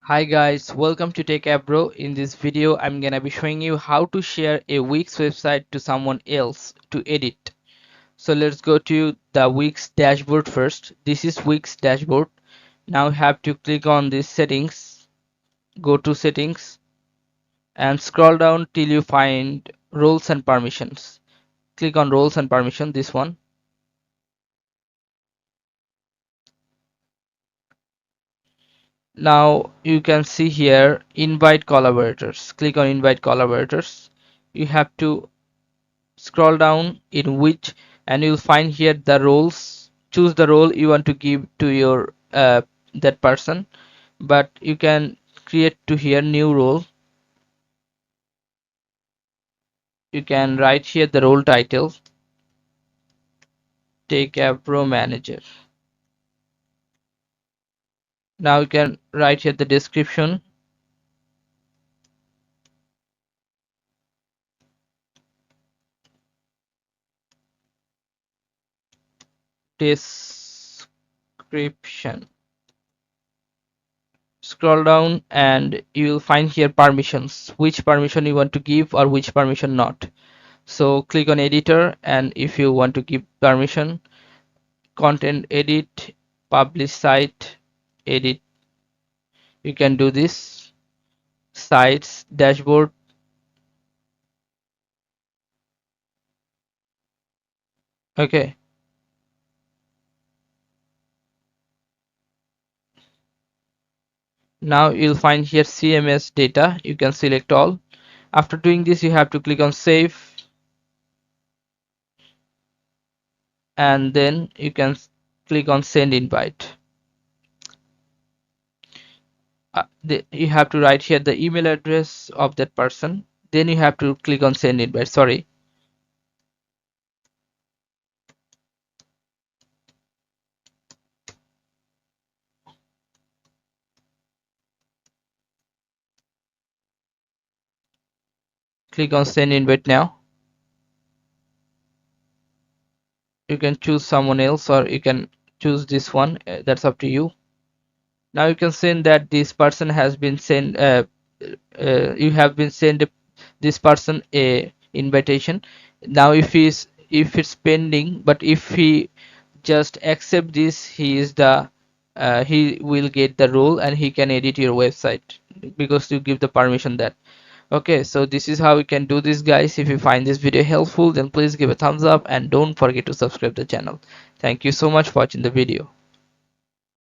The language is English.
Hi guys, welcome to Techavro. In this video, I'm gonna be showing you how to share a Wix website to someone else to edit. So let's go to the Wix dashboard first. This is Wix dashboard. Now you have to click on this settings, go to settings and scroll down till you find roles and permissions. Click on roles and permission, this one. Now you can see here invite collaborators. Click on invite collaborators. You have to scroll down in which and you'll find here the roles. Choose the role you want to give to your that person, but you can create to here new role. You can write here the role title, Techavro manager. Now you can write here the description, description. Scroll down and you will find here permissions, which permission you want to give or which permission not. So click on editor, and if you want to give permission, content edit, publish site, edit, you can do this. Sites dashboard. Okay, now you'll find here CMS data. You can select all. After doing this, you have to click on save, and then you can click on send invite. You have to write here the email address of that person, then you have to click on send invite. Sorry, click on send invite. Now you can choose someone else or you can choose this one, that's up to you. Now you can send that this person has been sent, you have been sent this person a invitation. Now if it's pending, but if he just accept this, he will get the role and he can edit your website because you give the permission that. Okay, so this is how we can do this, guys. If you find this video helpful, then please give a thumbs up and don't forget to subscribe the channel. Thank you so much for watching the video.